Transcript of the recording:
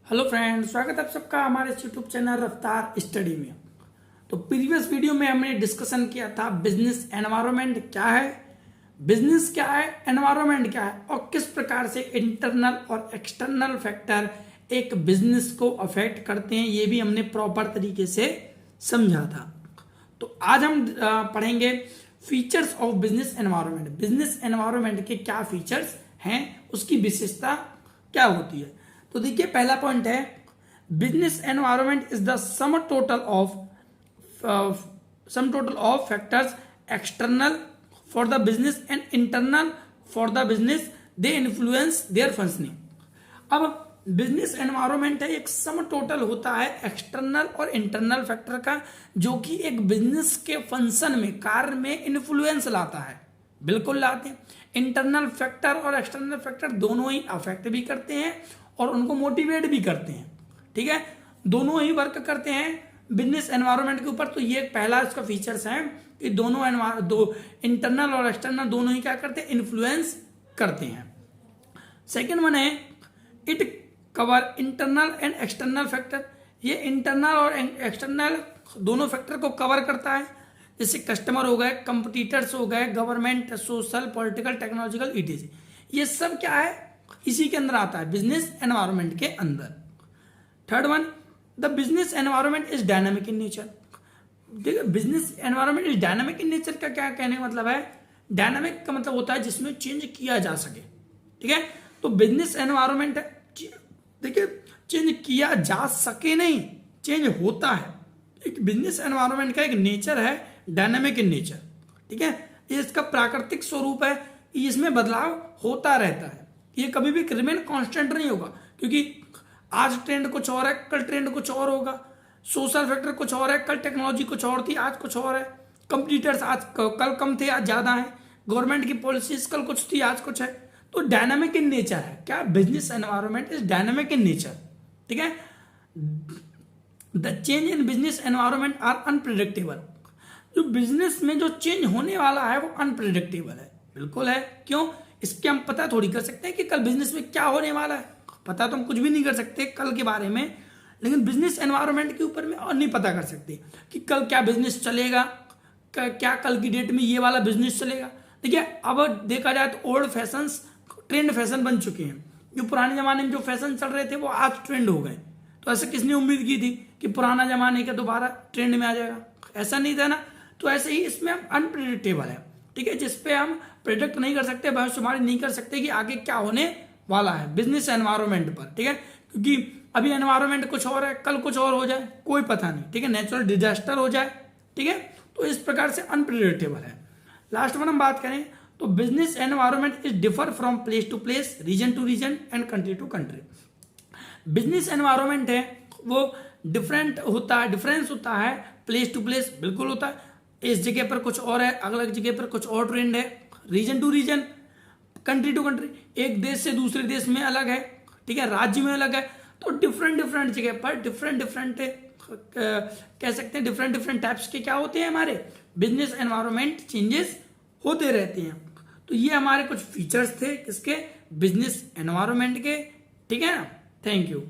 Hello friends, स्वागत है आप सबका हमारे यूट्यूब चैनल रफ्तार स्टडी में। तो प्रीवियस वीडियो में हमने डिस्कशन किया था बिजनेस एनवायरनमेंट क्या है, बिजनेस क्या है, एनवायरनमेंट क्या है और किस प्रकार से इंटरनल और एक्सटर्नल फैक्टर एक बिजनेस को अफेक्ट करते हैं, ये भी हमने प्रॉपर तरीके से समझा था। तो आज हम पढ़ेंगे features of business environment. Business environment के क्या फीचर्स हैं, उसकी विशेषता क्या होती है। तो देखिए, पहला पॉइंट है business environment is the sum total of factors external for the business and internal for the business, they influence there functioning. अब बिजनेस एनवायरनमेंट है एक सम टोटल होता है एक्सटर्नल और इंटरनल फैक्टर का, जो कि एक बिजनेस के फंक्शन में, कार्य में इन्फ्लुएंस लाता है। बिल्कुल लाते हैं। इंटरनल फैक्टर और एक्सटर्नल फैक्टर दोनों ही अफेक्ट भी करते हैं और उनको मोटिवेट भी करते हैं। ठीक है, दोनों ही वर्क करते हैं बिजनेस एनवायरनमेंट के ऊपर। तो ये पहला इसका फीचर्स है कि दो इंटरनल और एक्सटर्नल दोनों ही क्या करते हैं, इन्फ्लुएंस करते हैं। सेकेंड वन है it cover internal and external factor. ये इंटरनल और एक्सटर्नल दोनों फैक्टर को कवर करता है, जैसे कस्टमर हो गए, कंपटीटर्स हो गए, government, social, political, technological, etc.. ये सब क्या है, इसी के अंदर आता है, बिजनेस एनवायरनमेंट के अंदर। Third one, the business environment is dynamic in nature. देखिए, business environment is dynamic in nature का क्या कहने का मतलब है, डायनामिक का मतलब होता है जिसमें चेंज किया जा सके। ठीक है, तो बिजनेस एनवायरनमेंट देखिए चेंज किया जा सके नहीं, चेंज होता है। एक बिजनेस एनवायरनमेंट का एक नेचर है डायनामिक इन नेचर। ठीक है, ये इसका प्राकृतिक स्वरूप है, इसमें बदलाव होता रहता है। ये कभी भी रिमेन कांस्टेंट नहीं होगा, क्योंकि आज ट्रेंड कुछ और है, कल ट्रेंड कुछ और होगा। सोशल फैक्टर कुछ और है, कल टेक्नोलॉजी कुछ और थी, आज कुछ और है। कंपटीटर्स आज कल कम थे, आज ज्यादा है। गवर्नमेंट की पॉलिसीज कल कुछ थी, आज कुछ है। तो डायनामिक इन नेचर है क्या, business environment is dynamic in nature. ठीक है, the change in business environment are unpredictable. जो बिजनेस में जो चेंज होने वाला है वो अनप्रिडिक्टेबल है। बिल्कुल है, क्यों, इसके हम पता थोड़ी कर सकते हैं कि कल बिजनेस में क्या होने वाला है। पता तो हम कुछ भी नहीं कर सकते कल के बारे में, लेकिन बिजनेस एनवायरनमेंट के ऊपर में और नहीं पता कर सकते कि कल क्या बिजनेस चलेगा, क्या कल की डेट में ये वाला बिजनेस चलेगा। देखिए, अब देखा जाए तो ओल्ड फैशन ट्रेंड फैशन बन चुके हैं। जो पुराने जमाने में जो फैशन चल रहे थे वो आज ट्रेंड हो गए। तो ऐसे किसने उम्मीद की थी कि पुराना जमाने का दोबारा ट्रेंड में आ जाएगा, ऐसा नहीं था ना। तो ऐसे ही इसमें अनप्रिडिक्टेबल है। ठीक है, जिसपे हम प्रिडिक्ट नहीं कर सकते, भविष्यवाणी नहीं कर सकते कि आगे क्या होने वाला है बिजनेस एनवायरनमेंट पर। ठीक है, क्योंकि अभी एनवायरनमेंट कुछ और है, कल कुछ और हो जाए, कोई पता नहीं। ठीक है, नेचुरल डिजास्टर हो जाए। ठीक है, तो इस प्रकार से अनप्रिडिक्टेबल है। लास्ट में हम बात करें तो business environment is differ from place to place, region to region and country to country. Business environment है वो डिफरेंट होता है, डिफरेंस होता है प्लेस टू प्लेस, बिल्कुल होता है। इस जगह पर कुछ और है, अलग जगह पर कुछ और ट्रेंड है। Region to region, country to country, एक देश से दूसरे देश में अलग है। ठीक है, राज्य में अलग है। तो डिफरेंट डिफरेंट जगह पर डिफरेंट कह सकते हैं डिफरेंट टाइप्स के क्या होते हैं, हमारे बिजनेस एनवायरनमेंट चेंजेस होते रहते हैं। तो ये हमारे कुछ फीचर्स थे किसके, बिजनेस एनवायरनमेंट के। ठीक है ना, थैंक यू।